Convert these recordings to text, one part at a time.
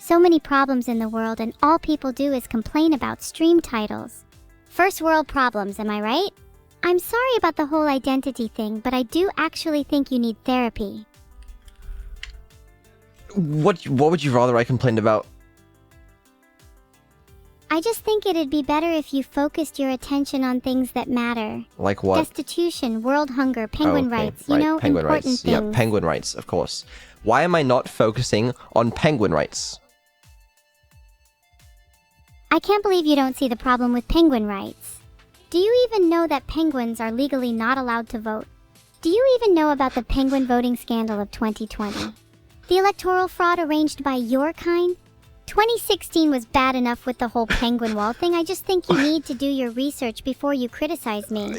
so many problems in the world and all people do is complain about stream titles. First world problems, am I right? I'm sorry about the whole identity thing, but I do actually think you need therapy. What would you rather I complained about? I just think it'd be better if you focused your attention on things that matter. Like what? Destitution, world hunger, penguin rights, right. important Penguin rights. things. Yeah, penguin rights, of course. Why am I not focusing on penguin rights? I can't believe you don't see the problem with penguin rights. Do you even know that penguins are legally not allowed to vote? Do you even know about the penguin voting scandal of 2020? The electoral fraud arranged by your kind? 2016 was bad enough with the whole penguin wall thing. I just think you need to do your research before you criticize me.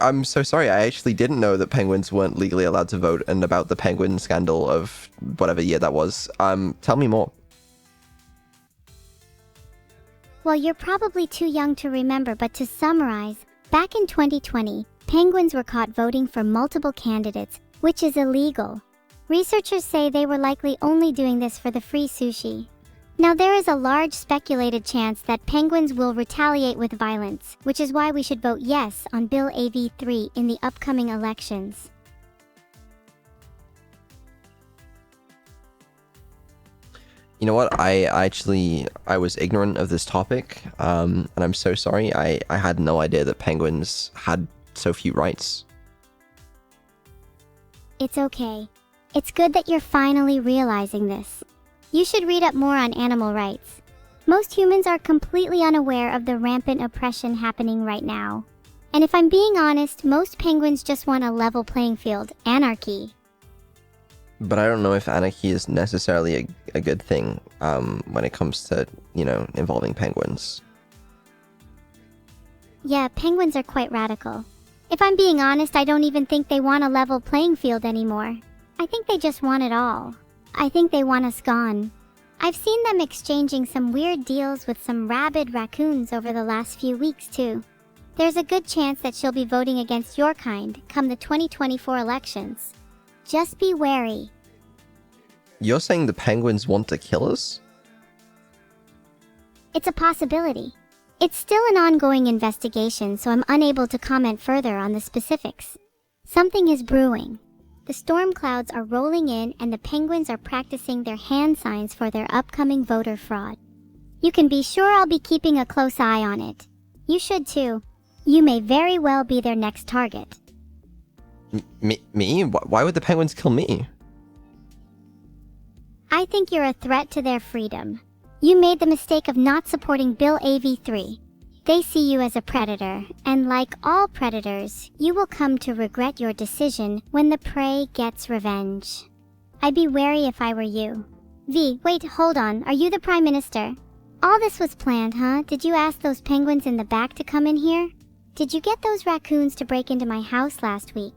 I'm so sorry. I actually didn't know that penguins weren't legally allowed to vote and about the penguin scandal of whatever year that was. Tell me more. Well, you're probably too young to remember, but to summarize, back in 2020, penguins were caught voting for multiple candidates, which is illegal. Researchers say they were likely only doing this for the free sushi. Now, there is a large speculated chance that penguins will retaliate with violence, which is why we should vote yes on Bill AV3 in the upcoming elections. You know what? I was ignorant of this topic, and I'm so sorry. I had no idea that penguins had so few rights. It's okay. It's good that you're finally realizing this. You should read up more on animal rights. Most humans are completely unaware of the rampant oppression happening right now. And if I'm being honest, most penguins just want a level playing field, anarchy. But I don't know if anarchy is necessarily a good thing when it comes to, involving penguins. Yeah, penguins are quite radical. If I'm being honest, I don't even think they want a level playing field anymore. I think they just want it all. I think they want us gone. I've seen them exchanging some weird deals with some rabid raccoons over the last few weeks too. There's a good chance that she'll be voting against your kind come the 2024 elections. Just be wary. You're saying the penguins want to kill us? It's a possibility. It's still an ongoing investigation, so I'm unable to comment further on the specifics. Something is brewing. The storm clouds are rolling in and the penguins are practicing their hand signs for their upcoming voter fraud. You can be sure I'll be keeping a close eye on it. You should too. You may very well be their next target. Me? Why would the penguins kill me? I think you're a threat to their freedom. You made the mistake of not supporting Bill AV3. They see you as a predator, and like all predators, you will come to regret your decision when the prey gets revenge. I'd be wary if I were you. V, wait, hold on. Are you the Prime Minister? All this was planned, huh? Did you ask those penguins in the back to come in here? Did you get those raccoons to break into my house last week?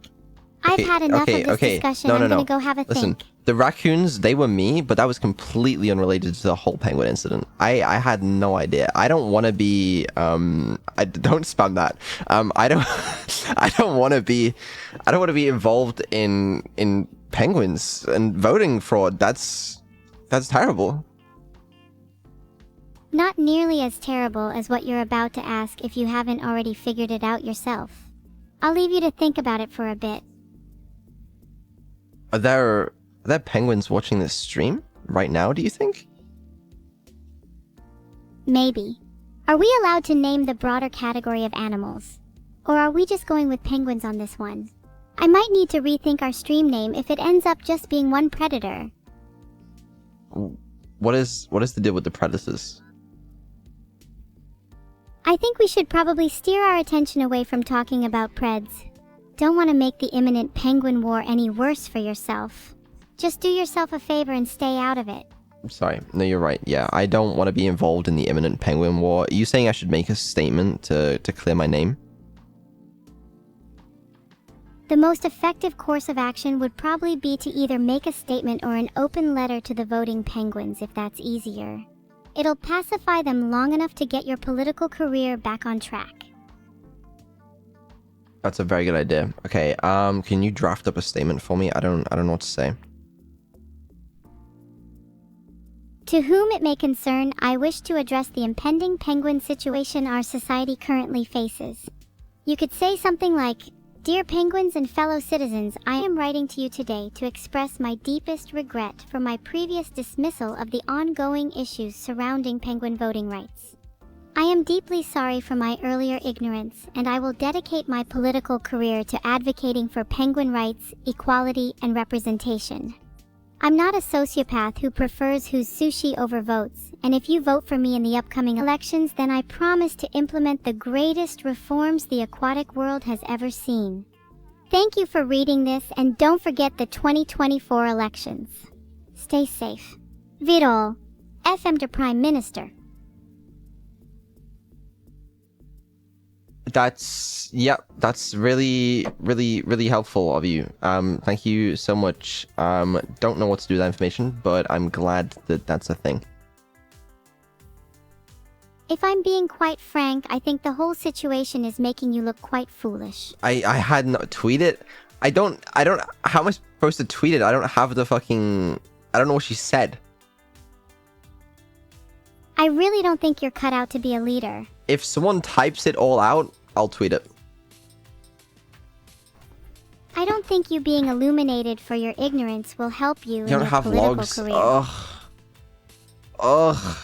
I've had enough of this discussion. I'm gonna go have a think. The raccoons, they were me, but that was completely unrelated to the whole penguin incident. I had no idea. I don't want to be, don't spam that. I don't want to be involved in penguins and voting fraud. That's terrible. Not nearly as terrible as what you're about to ask if you haven't already figured it out yourself. I'll leave you to think about it for a bit. Are there penguins watching this stream right now, do you think? Maybe. Are we allowed to name the broader category of animals? Or are we just going with penguins on this one? I might need to rethink our stream name if it ends up just being one predator. What is the deal with the predators? I think we should probably steer our attention away from talking about preds. Don't want to make the imminent penguin war any worse for yourself. Just do yourself a favor and stay out of it. I'm sorry. No, you're right. Yeah, I don't want to be involved in the imminent penguin war. Are you saying I should make a statement to clear my name? The most effective course of action would probably be to either make a statement or an open letter to the voting penguins if that's easier. It'll pacify them long enough to get your political career back on track. That's a very good idea. Okay, can you draft up a statement for me? I don't know what to say. To whom it may concern, I wish to address the impending penguin situation our society currently faces. You could say something like, Dear penguins and fellow citizens, I am writing to you today to express my deepest regret for my previous dismissal of the ongoing issues surrounding penguin voting rights. I am deeply sorry for my earlier ignorance, and I will dedicate my political career to advocating for penguin rights, equality, and representation. I'm not a sociopath who prefers whose sushi over votes, and if you vote for me in the upcoming elections, then I promise to implement the greatest reforms the aquatic world has ever seen. Thank you for reading this, and don't forget the 2024 elections. Stay safe. Vedal, FM to Prime Minister. That's really, really, really helpful of you. Thank you so much. Don't know what to do with that information, but I'm glad that that's a thing. If I'm being quite frank, I think the whole situation is making you look quite foolish. I had not tweeted. I don't, how am I supposed to tweet it? I don't have the fucking, I don't know what she said. I really don't think you're cut out to be a leader. If someone types it all out, I'll tweet it. I don't think you being illuminated for your ignorance will help you in You don't your have political logs. career. Ugh.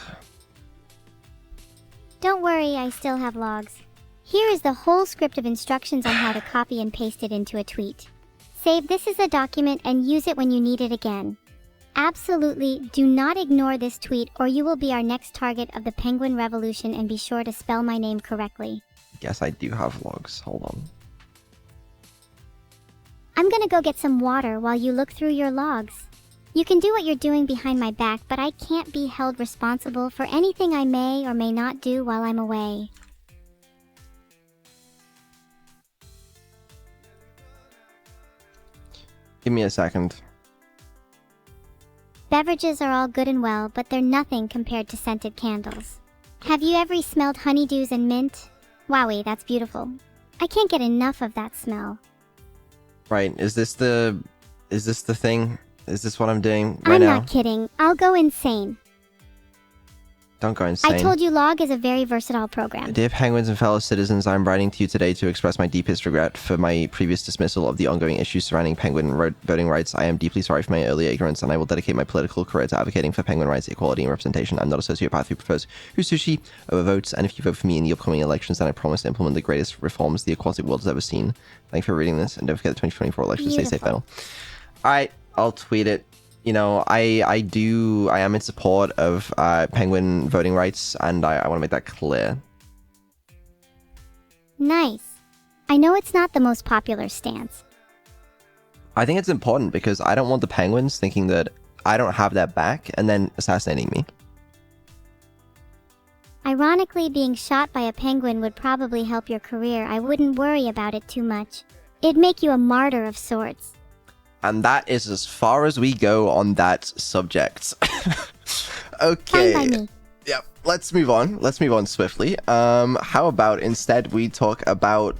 Don't worry, I still have logs. Here is the whole script of instructions on how to copy and paste it into a tweet. Save this as a document and use it when you need it again. Absolutely do not ignore this tweet or you will be our next target of the Penguin Revolution, and be sure to spell my name correctly. Guess I do have logs. Hold on. I'm gonna go get some water while you look through your logs. You can do what you're doing behind my back, but I can't be held responsible for anything I may or may not do while I'm away. Give me a second. Beverages are all good and well, but they're nothing compared to scented candles. Have you ever smelled honeydews and mint? Wowie, that's beautiful. I can't get enough of that smell. Right, is this the thing? Is this what I'm doing right now? I'm not kidding. I'll go insane. Don't go insane. I told you Log is a very versatile program. Dear penguins and fellow citizens, I'm writing to you today to express my deepest regret for my previous dismissal of the ongoing issues surrounding penguin voting rights. I am deeply sorry for my earlier ignorance, and I will dedicate my political career to advocating for penguin rights, equality, and representation. I'm not a sociopath who prefers whose sushi over votes, and if you vote for me in the upcoming elections, then I promise to implement the greatest reforms the aquatic world has ever seen. Thank you for reading this, and don't forget the 2024 elections. Stay safe, Vedal. Alright, I'll tweet it. You know, I am in support of penguin voting rights, and I want to make that clear. Nice. I know it's not the most popular stance. I think it's important because I don't want the penguins thinking that I don't have their back and then assassinating me. Ironically, being shot by a penguin would probably help your career. I wouldn't worry about it too much. It'd make you a martyr of sorts. And that is as far as we go on that subject. Okay. Fine by me. Yep. Let's move on. Let's move on swiftly. How about instead we talk about